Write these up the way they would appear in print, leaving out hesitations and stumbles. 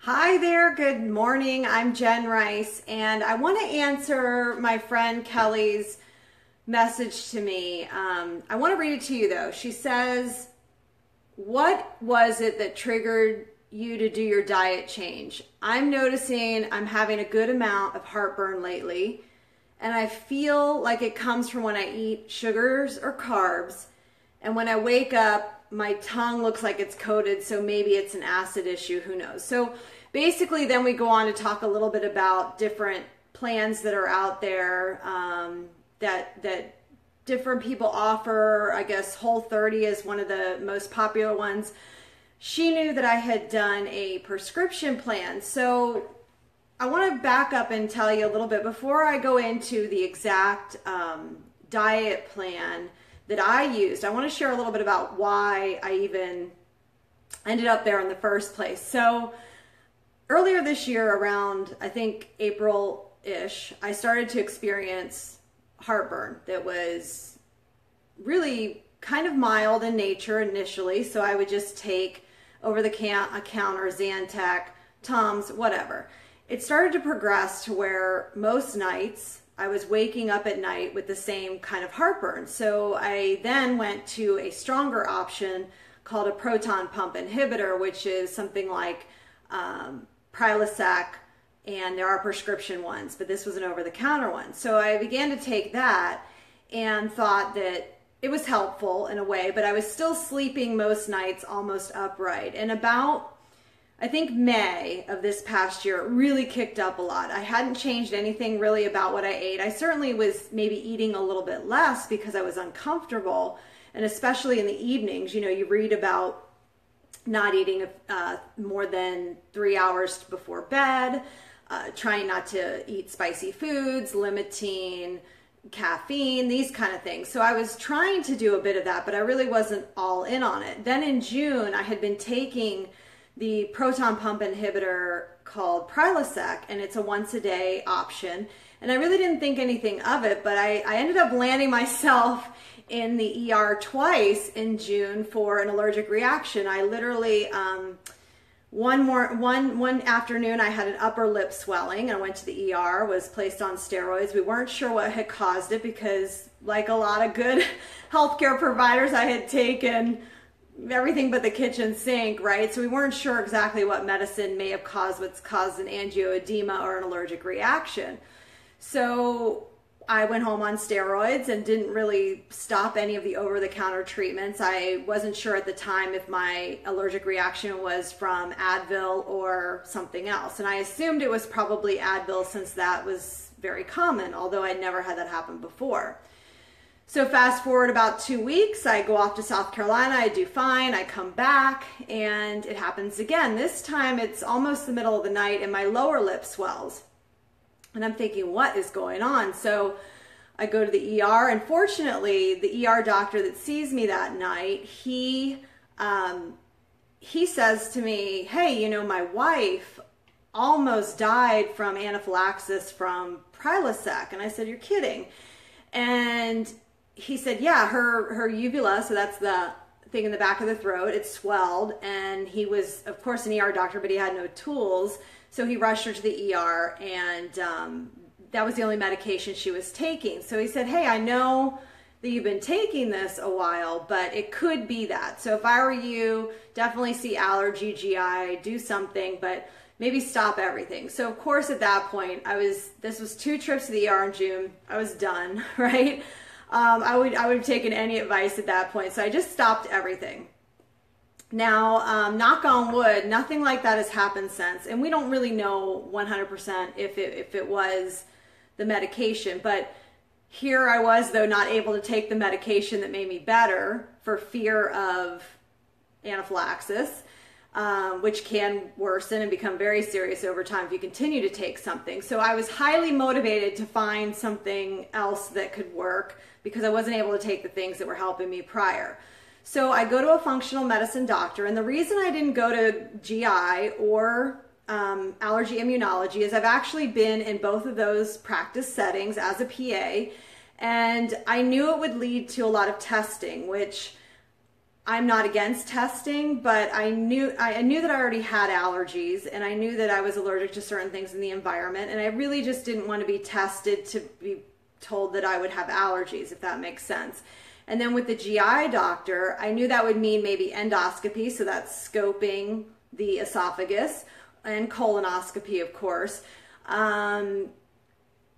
Hi there, good morning. I'm Jen Rice, and I want to answer my friend Kelly's message to me. I want to read it to you though. She says, what was it that triggered you to do your diet change? I'm noticing I'm having a good amount of heartburn lately, and I feel like it comes from when I eat sugars or carbs, and when I wake up, my tongue looks like it's coated, so maybe it's an acid issue, who knows. So basically then we go on to talk a little bit about different plans that are out there that different people offer. I guess Whole30 is one of the most popular ones. She knew that I had done a prescription plan, so I want to back up and tell you a little bit before I go into the exact diet plan that I used. I want to share a little bit about why I even ended up there in the first place. So earlier this year, around I think April-ish, I started to experience heartburn that was really kind of mild in nature initially. So I would just take over-the-counter Zantac, Tums, whatever. It started to progress to where most nights I was waking up at night with the same kind of heartburn. So I then went to a stronger option called a proton pump inhibitor, which is something like Prilosec, and there are prescription ones, but this was an over-the-counter one. So I began to take that and thought that it was helpful in a way, but I was still sleeping most nights almost upright. And about, I think, May of this past year, it really kicked up a lot. I hadn't changed anything really about what I ate. I certainly was maybe eating a little bit less because I was uncomfortable, and especially in the evenings. You know, you read about not eating more than 3 hours before bed, trying not to eat spicy foods, limiting caffeine, these kind of things. So I was trying to do a bit of that, but I really wasn't all in on it. Then in June, I had been taking the proton pump inhibitor called Prilosec, and it's a once-a-day option. And I really didn't think anything of it, but I ended up landing myself in the ER twice in June for an allergic reaction. I literally, one afternoon I had an upper lip swelling. I went to the ER, was placed on steroids. We weren't sure what had caused it because, like a lot of good healthcare providers, I had taken everything but the kitchen sink, right? So we weren't sure exactly what medicine may have caused what's caused an angioedema or an allergic reaction. So I went home on steroids and didn't really stop any of the over-the-counter treatments. I wasn't sure at the time if my allergic reaction was from Advil or something else. And I assumed it was probably Advil since that was very common, although I'd never had that happen before. So fast forward about 2 weeks, I go off to South Carolina, I do fine, I come back, and it happens again. This time it's almost the middle of the night and my lower lip swells. And I'm thinking, what is going on? So I go to the ER, and fortunately, the ER doctor that sees me that night, he says to me, hey, you know, my wife almost died from anaphylaxis from Prilosec. And I said, you're kidding. And he said, yeah, her uvula, so that's the thing in the back of the throat, it swelled, and he was, of course, an ER doctor, but he had no tools, so he rushed her to the ER, and that was the only medication she was taking. So he said, hey, I know that you've been taking this a while, but it could be that. So if I were you, definitely see allergy, GI, do something, but maybe stop everything. So of course at that point, this was 2 trips to the ER in June, I was done, right? I would have taken any advice at that point. So I just stopped everything. Now, knock on wood, nothing like that has happened since. And we don't really know 100% if it was the medication. But here I was, though, not able to take the medication that made me better for fear of anaphylaxis, which can worsen and become very serious over time if you continue to take something. So I was highly motivated to find something else that could work because I wasn't able to take the things that were helping me prior. So I go to a functional medicine doctor, and the reason I didn't go to GI or allergy immunology is I've actually been in both of those practice settings as a PA, and I knew it would lead to a lot of testing, which I'm not against testing, but I knew that I already had allergies, and I knew that I was allergic to certain things in the environment, and I really just didn't want to be tested to be told that I would have allergies, if that makes sense. And then with the GI doctor, I knew that would mean maybe endoscopy, so that's scoping the esophagus, and colonoscopy, of course.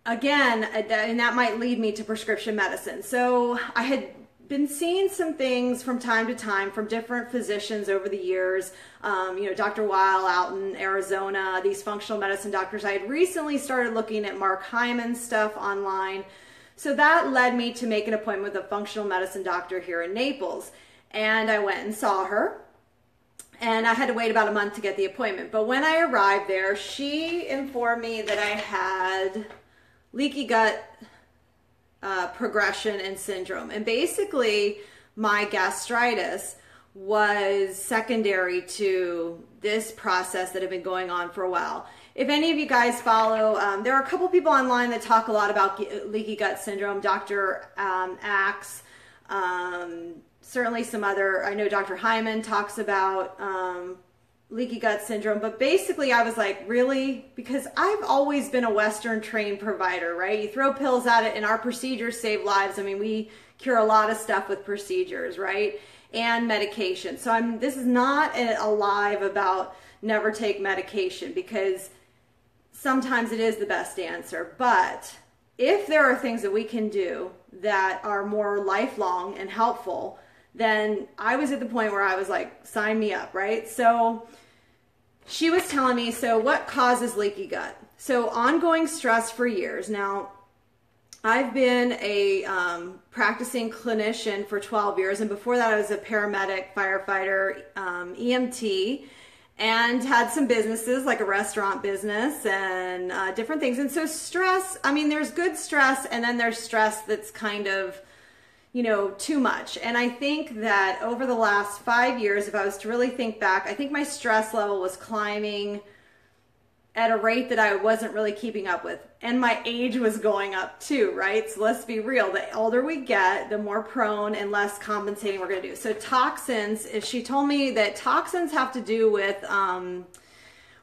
Again, and that might lead me to prescription medicine. So I had been seeing some things from time to time from different physicians over the years. Dr. Weil out in Arizona, these functional medicine doctors. I had recently started looking at Mark Hyman's stuff online. So that led me to make an appointment with a functional medicine doctor here in Naples. And I went and saw her. And I had to wait about a month to get the appointment. But when I arrived there, she informed me that I had leaky gut progression and syndrome. And basically, my gastritis was secondary to this process that had been going on for a while. If any of you guys follow, there are a couple people online that talk a lot about leaky gut syndrome. Dr. Axe, certainly some other, I know Dr. Hyman talks about leaky gut syndrome, but basically I was like, really? Because I've always been a Western trained provider, right? You throw pills at it and our procedures save lives. I mean, we cure a lot of stuff with procedures, right? And medication. So this is not a live about never take medication, because sometimes it is the best answer. But if there are things that we can do that are more lifelong and helpful, then I was at the point where I was like, sign me up, right? So she was telling me, so what causes leaky gut? So ongoing stress for years. Now, I've been a practicing clinician for 12 years, and before that I was a paramedic, firefighter, EMT, and had some businesses like a restaurant business and different things. And so stress, I mean, there's good stress, and then there's stress that's kind of, too much. And I think that over the last 5 years, if I was to really think back, I think my stress level was climbing at a rate that I wasn't really keeping up with. And my age was going up too, right? So let's be real. The older we get, the more prone and less compensating we're going to do. So toxins, she told me that toxins have to do with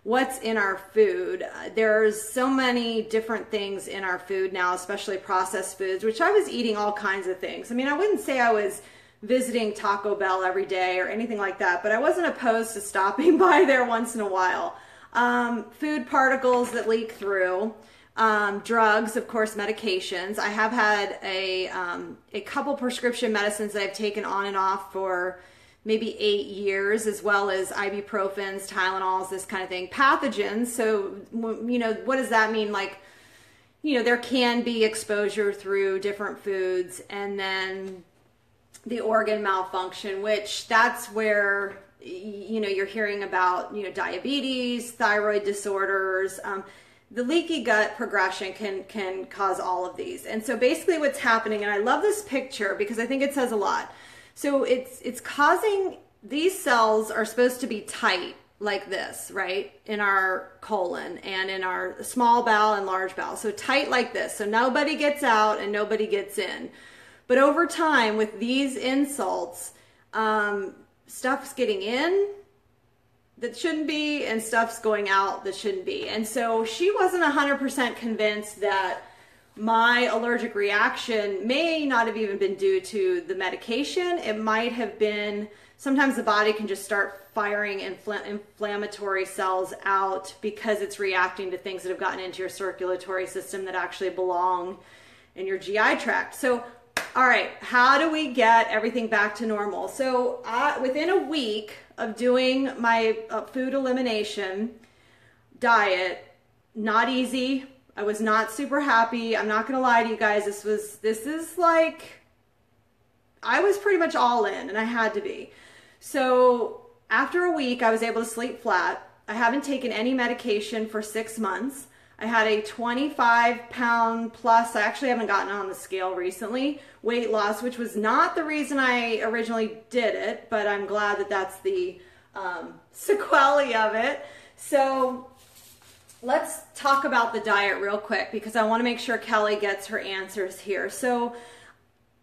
what's in our food. There's so many different things in our food now, especially processed foods, which I was eating all kinds of things. I mean, I wouldn't say I was visiting Taco Bell every day or anything like that, but I wasn't opposed to stopping by there once in a while. Food particles that leak through, drugs, of course, medications. I have had a couple prescription medicines that I've taken on and off for maybe 8 years, as well as ibuprofens, Tylenols, this kind of thing. Pathogens, so, what does that mean? Like, there can be exposure through different foods, and then the organ malfunction, which that's where, you're hearing about, diabetes, thyroid disorders. The leaky gut progression can cause all of these. And so basically what's happening, and I love this picture because I think it says a lot. So it's causing, these cells are supposed to be tight like this, right? In our colon and in our small bowel and large bowel. So tight like this. So nobody gets out and nobody gets in. But over time with these insults, stuff's getting in that shouldn't be and stuff's going out that shouldn't be. And so she wasn't 100% convinced that my allergic reaction may not have even been due to the medication. It might have been, sometimes the body can just start firing inflammatory cells out because it's reacting to things that have gotten into your circulatory system that actually belong in your GI tract. So, all right, how do we get everything back to normal? So within a week of doing my food elimination diet, not easy. I was not super happy. I'm not going to lie to you guys. This is like, I was pretty much all in, and I had to be. So after a week, I was able to sleep flat. I haven't taken any medication for 6 months. I had a 25-pound plus, I actually haven't gotten on the scale recently, weight loss, which was not the reason I originally did it, but I'm glad that that's the sequelae of it. So let's talk about the diet real quick because I want to make sure Kelli gets her answers here. So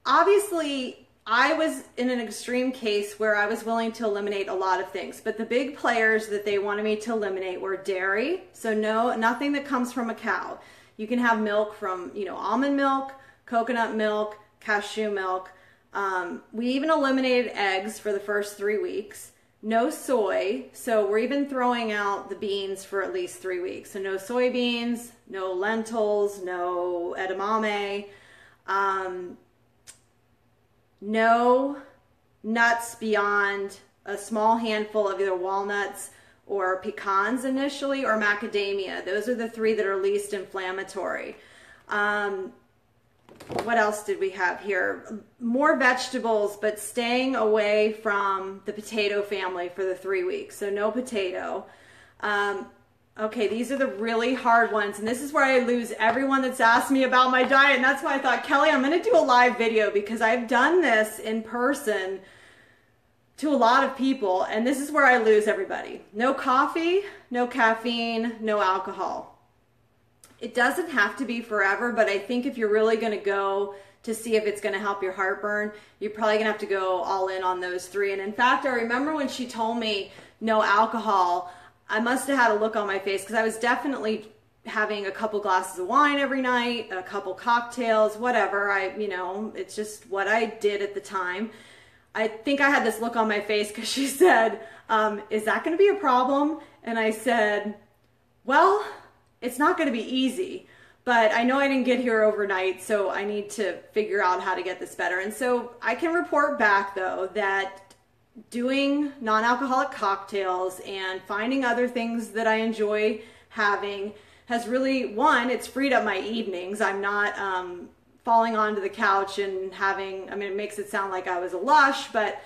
obviously I was in an extreme case where I was willing to eliminate a lot of things, but the big players that they wanted me to eliminate were dairy. So nothing that comes from a cow. You can have milk from, almond milk, coconut milk, cashew milk. We even eliminated eggs for the first 3 weeks. No soy. So we're even throwing out the beans for at least 3 weeks. So no soybeans, no lentils, no edamame. No nuts beyond a small handful of either walnuts or pecans initially, or macadamia. Those are the 3 that are least inflammatory. What else did we have here? More vegetables, but staying away from the potato family for the 3 weeks. So no potato. Okay, these are the really hard ones, and this is where I lose everyone that's asked me about my diet, and that's why I thought, Kelli, I'm going to do a live video, because I've done this in person to a lot of people, and this is where I lose everybody. No coffee, no caffeine, no alcohol. It doesn't have to be forever, but I think if you're really going to go to see if it's going to help your heartburn, you're probably going to have to go all in on those 3. And in fact, I remember when she told me no alcohol, I must have had a look on my face, because I was definitely having a couple glasses of wine every night, a couple cocktails, whatever. It's just what I did at the time. I think I had this look on my face because she said, is that going to be a problem? And I said, well, it's not going to be easy, but I know I didn't get here overnight, so I need to figure out how to get this better. And so I can report back, though, that doing non-alcoholic cocktails and finding other things that I enjoy having has really, one, it's freed up my evenings. I'm not falling onto the couch and having, it makes it sound like I was a lush, but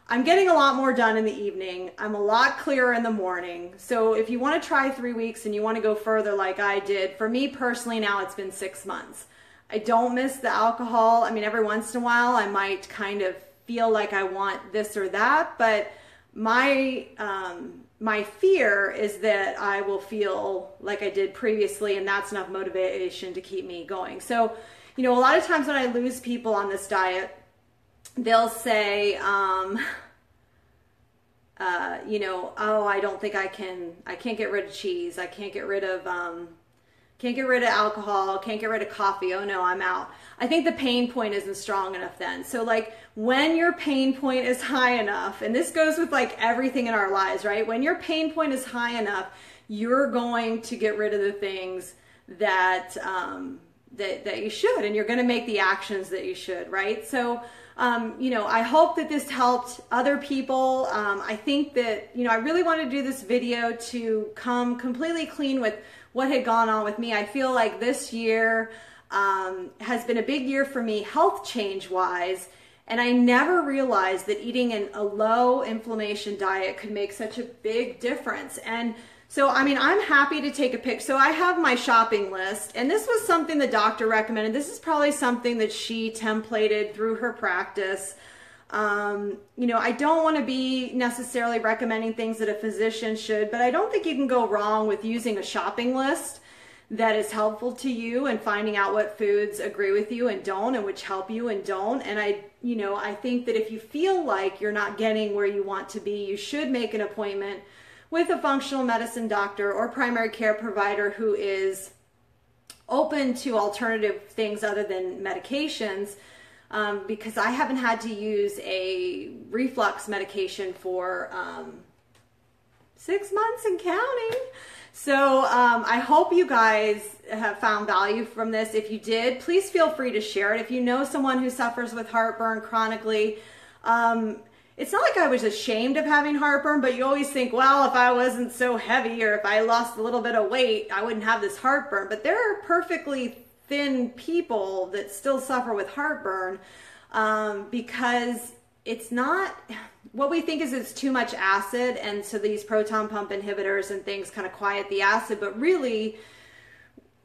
I'm getting a lot more done in the evening. I'm a lot clearer in the morning. So if you want to try 3 weeks and you want to go further like I did, for me personally now it's been 6 months. I don't miss the alcohol. Every once in a while I might kind of feel like I want this or that, but my fear is that I will feel like I did previously, and that's enough motivation to keep me going. So, a lot of times when I lose people on this diet, they'll say, oh, I don't think I can't get rid of cheese. I can't get rid of alcohol, can't get rid of coffee. Oh no, I'm out. I think the pain point isn't strong enough then. So like when your pain point is high enough, and this goes with like everything in our lives, right? When your pain point is high enough, you're going to get rid of the things that, that you should, and you're going to make the actions that you should, right? So, I hope that this helped other people. I think that, I really want to do this video to come completely clean with what had gone on with me. I feel like this year has been a big year for me health change wise, and I never realized that eating a low inflammation diet could make such a big difference. And so, I'm happy to take a pic. So I have my shopping list, and this was something the doctor recommended. This is probably something that she templated through her practice. I don't want to be necessarily recommending things that a physician should, but I don't think you can go wrong with using a shopping list that is helpful to you and finding out what foods agree with you and don't, and which help you and don't. And I think that if you feel like you're not getting where you want to be, you should make an appointment with a functional medicine doctor or primary care provider who is open to alternative things other than medications, because I haven't had to use a reflux medication for 6 months and counting. So I hope you guys have found value from this. If you did, please feel free to share it. If you know someone who suffers with heartburn chronically, it's not like I was ashamed of having heartburn, but you always think, well, if I wasn't so heavy or if I lost a little bit of weight, I wouldn't have this heartburn. But there are perfectly thin people that still suffer with heartburn because it's not, what we think is it's too much acid, and so these proton pump inhibitors and things kind of quiet the acid, but really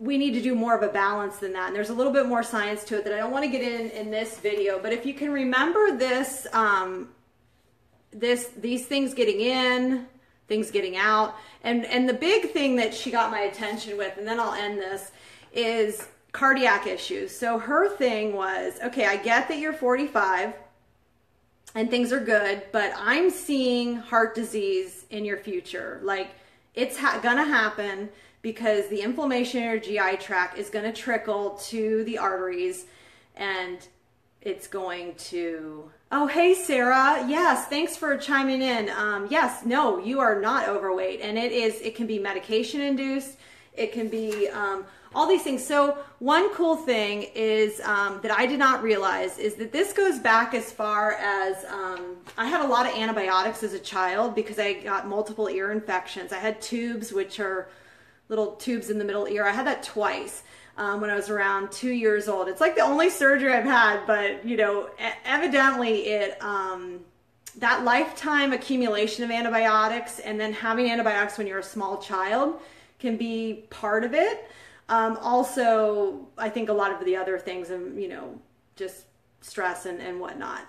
we need to do more of a balance than that. And there's a little bit more science to it that I don't want to get in this video, but if you can remember this, these things getting in, things getting out, and the big thing that she got my attention with, and then I'll end this, is cardiac issues. So her thing was, okay, I get that you're 45, and things are good, but I'm seeing heart disease in your future. Like, it's gonna happen because the inflammation in your GI tract is gonna trickle to the arteries, and it's going to... Oh, hey, Sarah. Yes, thanks for chiming in. Yes, no, you are not overweight, and it can be medication induced. It can be all these things. So one cool thing is that I did not realize is that this goes back as far as I had a lot of antibiotics as a child because I got multiple ear infections. I had tubes, which are little tubes in the middle ear. I had that twice when I was around 2 years old. It's like the only surgery I've had, but you know, evidently it that lifetime accumulation of antibiotics and then having antibiotics when you're a small child can be part of it. Also, I think a lot of the other things, you know, just stress and whatnot.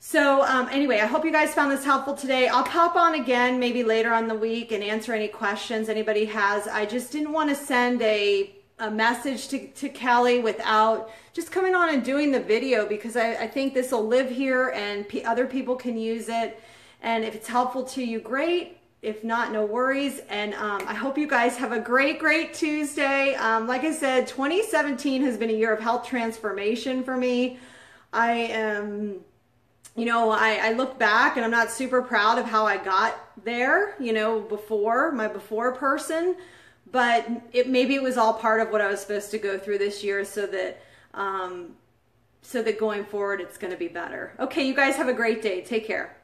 So anyway, I hope you guys found this helpful today. I'll pop on again maybe later on the week and answer any questions anybody has. I just didn't want to send a message to Kelli without just coming on and doing the video, because I think this will live here and other people can use it. And if it's helpful to you, great. If not, no worries. And I hope you guys have a great, great Tuesday. Like I said, 2017 has been a year of health transformation for me. I am, you know, I look back and I'm not super proud of how I got there, you know, before, my before person, but maybe it was all part of what I was supposed to go through this year so that going forward, it's going to be better. Okay, you guys have a great day. Take care.